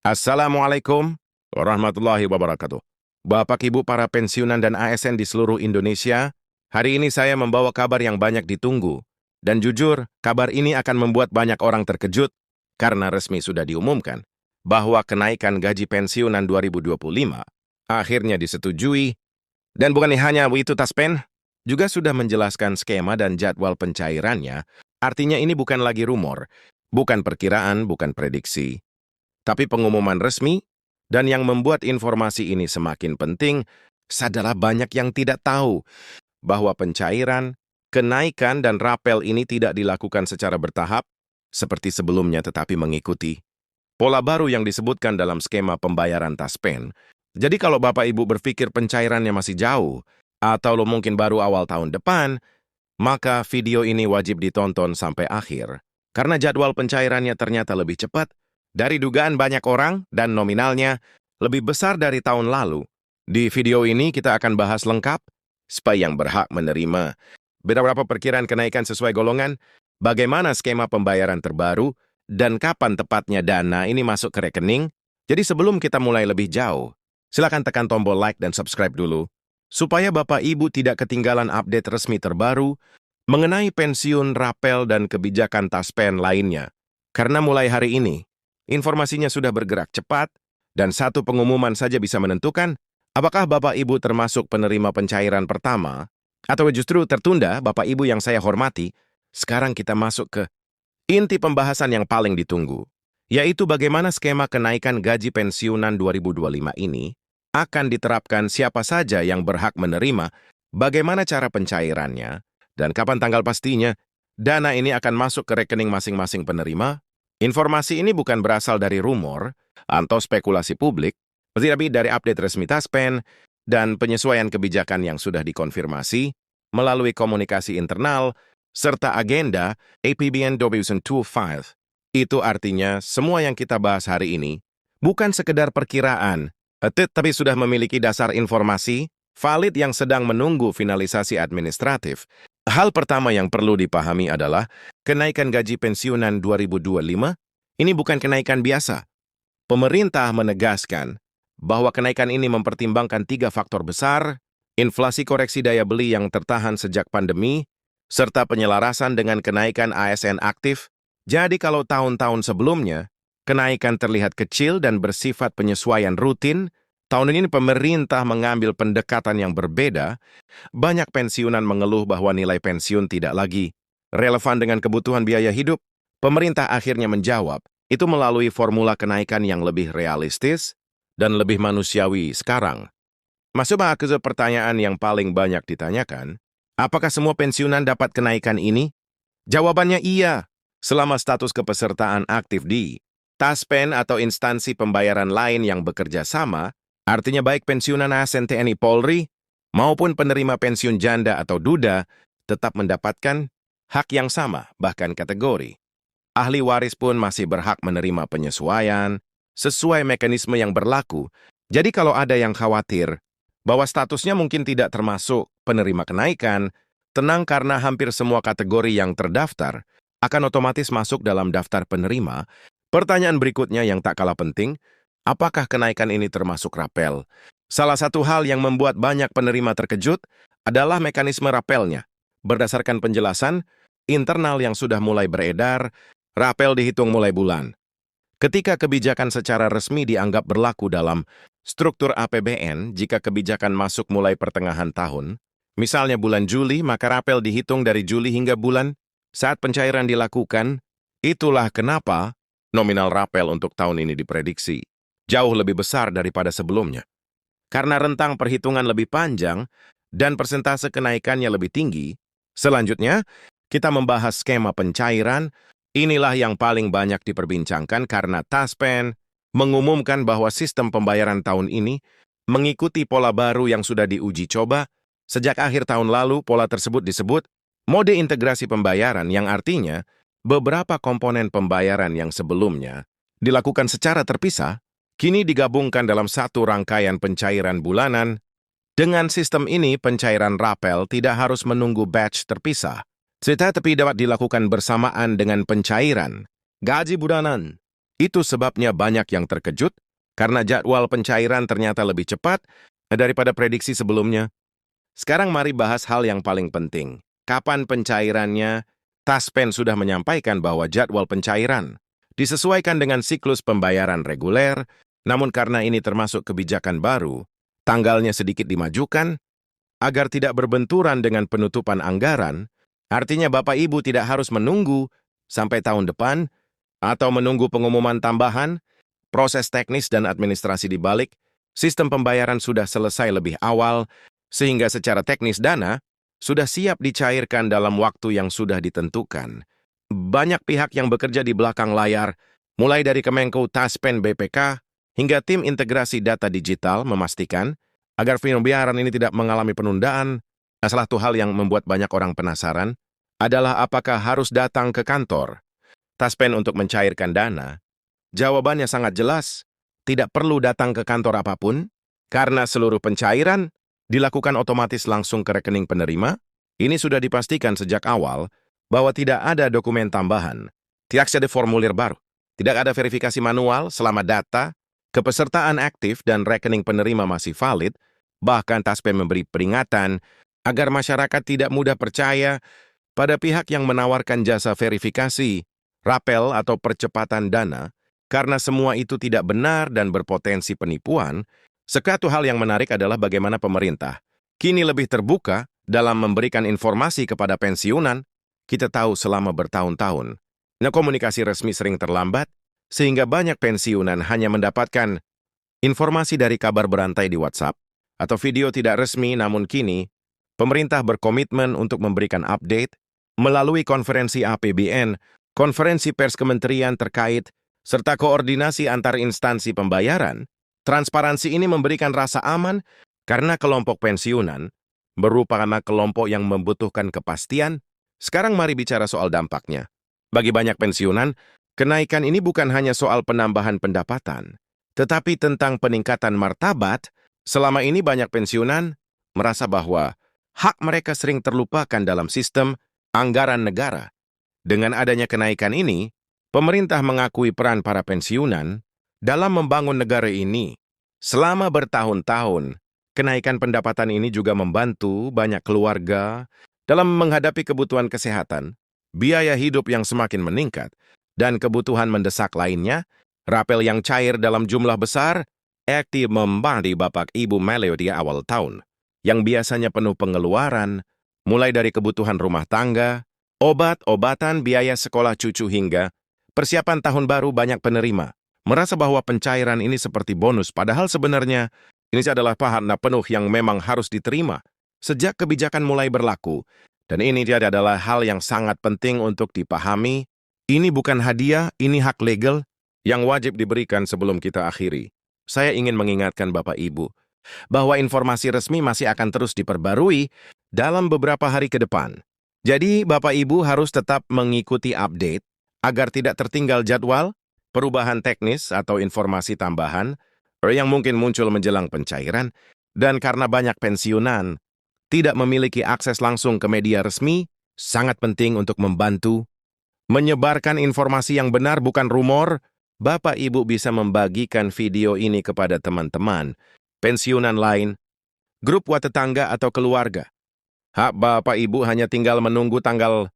Assalamualaikum warahmatullahi wabarakatuh. Bapak Ibu para pensiunan dan ASN di seluruh Indonesia, hari ini saya membawa kabar yang banyak ditunggu. Dan jujur, kabar ini akan membuat banyak orang terkejut karena resmi sudah diumumkan bahwa kenaikan gaji pensiunan 2025 akhirnya disetujui. Dan bukan hanya itu Taspen, juga sudah menjelaskan skema dan jadwal pencairannya. Artinya ini bukan lagi rumor, bukan perkiraan, bukan prediksi, tapi pengumuman resmi. Dan yang membuat informasi ini semakin penting adalah banyak yang tidak tahu bahwa pencairan, kenaikan, dan rapel ini tidak dilakukan secara bertahap seperti sebelumnya tetapi mengikuti pola baru yang disebutkan dalam skema pembayaran Taspen. Jadi kalau Bapak Ibu berpikir pencairannya masih jauh atau lo mungkin baru awal tahun depan, maka video ini wajib ditonton sampai akhir karena jadwal pencairannya ternyata lebih cepat dari dugaan banyak orang dan nominalnya lebih besar dari tahun lalu. Di video ini kita akan bahas lengkap supaya yang berhak menerima beberapa perkiraan kenaikan sesuai golongan, bagaimana skema pembayaran terbaru, dan kapan tepatnya dana ini masuk ke rekening. Jadi sebelum kita mulai lebih jauh, silakan tekan tombol like dan subscribe dulu, supaya Bapak Ibu tidak ketinggalan update resmi terbaru mengenai pensiun, rapel, dan kebijakan Taspen lainnya. Karena mulai hari ini, informasinya sudah bergerak cepat, dan satu pengumuman saja bisa menentukan apakah Bapak Ibu termasuk penerima pencairan pertama, atau justru tertunda. Bapak Ibu yang saya hormati, sekarang kita masuk ke inti pembahasan yang paling ditunggu, yaitu bagaimana skema kenaikan gaji pensiunan 2025 ini akan diterapkan, siapa saja yang berhak menerima, bagaimana cara pencairannya, dan kapan tanggal pastinya dana ini akan masuk ke rekening masing-masing penerima. Informasi ini bukan berasal dari rumor atau spekulasi publik, tetapi dari update resmi Taspen dan penyesuaian kebijakan yang sudah dikonfirmasi melalui komunikasi internal serta agenda APBN 2025. Itu artinya semua yang kita bahas hari ini bukan sekedar perkiraan, tetapi sudah memiliki dasar informasi valid yang sedang menunggu finalisasi administratif. Hal pertama yang perlu dipahami adalah kenaikan gaji pensiunan 2025 ini bukan kenaikan biasa. Pemerintah menegaskan bahwa kenaikan ini mempertimbangkan 3 faktor besar: inflasi koreksi daya beli yang tertahan sejak pandemi, serta penyelarasan dengan kenaikan ASN aktif. Jadi kalau tahun-tahun sebelumnya, kenaikan terlihat kecil dan bersifat penyesuaian rutin, tahun ini pemerintah mengambil pendekatan yang berbeda. Banyak pensiunan mengeluh bahwa nilai pensiun tidak lagi relevan dengan kebutuhan biaya hidup. Pemerintah akhirnya menjawab itu melalui formula kenaikan yang lebih realistis dan lebih manusiawi sekarang. Masuk ke pertanyaan yang paling banyak ditanyakan, apakah semua pensiunan dapat kenaikan ini? Jawabannya iya, selama status kepesertaan aktif di Taspen atau instansi pembayaran lain yang bekerja sama. Artinya baik pensiunan ASN TNI Polri maupun penerima pensiun janda atau duda tetap mendapatkan hak yang sama, bahkan kategori. Ahli waris pun masih berhak menerima penyesuaian sesuai mekanisme yang berlaku. Jadi kalau ada yang khawatir bahwa statusnya mungkin tidak termasuk penerima kenaikan, tenang karena hampir semua kategori yang terdaftar akan otomatis masuk dalam daftar penerima. Pertanyaan berikutnya yang tak kalah penting, apakah kenaikan ini termasuk rapel? Salah satu hal yang membuat banyak penerima terkejut adalah mekanisme rapelnya. Berdasarkan penjelasan internal yang sudah mulai beredar, rapel dihitung mulai bulan. Ketika kebijakan secara resmi dianggap berlaku dalam struktur APBN, jika kebijakan masuk mulai pertengahan tahun, misalnya bulan Juli, maka rapel dihitung dari Juli hingga bulan saat pencairan dilakukan. Itulah kenapa nominal rapel untuk tahun ini diprediksi jauh lebih besar daripada sebelumnya. Karena rentang perhitungan lebih panjang dan persentase kenaikannya lebih tinggi. Selanjutnya, kita membahas skema pencairan. Inilah yang paling banyak diperbincangkan karena Taspen mengumumkan bahwa sistem pembayaran tahun ini mengikuti pola baru yang sudah diuji coba. Sejak akhir tahun lalu, pola tersebut disebut mode integrasi pembayaran, yang artinya beberapa komponen pembayaran yang sebelumnya dilakukan secara terpisah kini digabungkan dalam satu rangkaian pencairan bulanan. Dengan sistem ini, pencairan rapel tidak harus menunggu batch terpisah, tetapi dapat dilakukan bersamaan dengan pencairan gaji bulanan. Itu sebabnya banyak yang terkejut karena jadwal pencairan ternyata lebih cepat daripada prediksi sebelumnya. Sekarang mari bahas hal yang paling penting. Kapan pencairannya? Taspen sudah menyampaikan bahwa jadwal pencairan disesuaikan dengan siklus pembayaran reguler, namun karena ini termasuk kebijakan baru, tanggalnya sedikit dimajukan agar tidak berbenturan dengan penutupan anggaran. Artinya Bapak Ibu tidak harus menunggu sampai tahun depan atau menunggu pengumuman tambahan. Proses teknis dan administrasi di balik sistem pembayaran sudah selesai lebih awal, sehingga secara teknis dana sudah siap dicairkan dalam waktu yang sudah ditentukan. Banyak pihak yang bekerja di belakang layar, mulai dari Kemenko Taspen BPK hingga tim integrasi data digital memastikan agar pembayaran ini tidak mengalami penundaan. Salah satu hal yang membuat banyak orang penasaran adalah apakah harus datang ke kantor Taspen untuk mencairkan dana. Jawabannya sangat jelas, tidak perlu datang ke kantor apapun, karena seluruh pencairan dilakukan otomatis langsung ke rekening penerima. Ini sudah dipastikan sejak awal bahwa tidak ada dokumen tambahan, tidak ada formulir baru, tidak ada verifikasi manual selama data, kepesertaan aktif dan rekening penerima masih valid. Bahkan Taspen memberi peringatan agar masyarakat tidak mudah percaya pada pihak yang menawarkan jasa verifikasi, rapel atau percepatan dana, karena semua itu tidak benar dan berpotensi penipuan. Satu hal yang menarik adalah bagaimana pemerintah kini lebih terbuka dalam memberikan informasi kepada pensiunan. Kita tahu selama bertahun-tahun, komunikasi resmi sering terlambat, sehingga banyak pensiunan hanya mendapatkan informasi dari kabar berantai di WhatsApp atau video tidak resmi. Namun kini, pemerintah berkomitmen untuk memberikan update melalui konferensi APBN, konferensi pers kementerian terkait, serta koordinasi antar instansi pembayaran. Transparansi ini memberikan rasa aman karena kelompok pensiunan merupakan kelompok yang membutuhkan kepastian. Sekarang mari bicara soal dampaknya. Bagi banyak pensiunan, kenaikan ini bukan hanya soal penambahan pendapatan, tetapi tentang peningkatan martabat. Selama ini banyak pensiunan merasa bahwa hak mereka sering terlupakan dalam sistem anggaran negara. Dengan adanya kenaikan ini, pemerintah mengakui peran para pensiunan dalam membangun negara ini. Selama bertahun-tahun, kenaikan pendapatan ini juga membantu banyak keluarga dalam menghadapi kebutuhan kesehatan, biaya hidup yang semakin meningkat, dan kebutuhan mendesak lainnya. Rapel yang cair dalam jumlah besar aktif membantu Bapak Ibu Meleo di awal tahun, yang biasanya penuh pengeluaran, mulai dari kebutuhan rumah tangga, obat-obatan, biaya sekolah cucu hingga persiapan tahun baru. Banyak penerima merasa bahwa pencairan ini seperti bonus, padahal sebenarnya ini adalah pahala penuh yang memang harus diterima sejak kebijakan mulai berlaku. Dan ini adalah hal yang sangat penting untuk dipahami. Ini bukan hadiah, ini hak legal yang wajib diberikan. Sebelum kita akhiri, saya ingin mengingatkan Bapak Ibu bahwa informasi resmi masih akan terus diperbarui dalam beberapa hari ke depan. Jadi Bapak Ibu harus tetap mengikuti update agar tidak tertinggal jadwal, perubahan teknis atau informasi tambahan yang mungkin muncul menjelang pencairan. Dan karena banyak pensiunan tidak memiliki akses langsung ke media resmi, sangat penting untuk membantu menyebarkan informasi yang benar, bukan rumor. Bapak Ibu bisa membagikan video ini kepada teman-teman pensiunan lain, grup tetangga atau keluarga. Hak Bapak Ibu hanya tinggal menunggu tanggal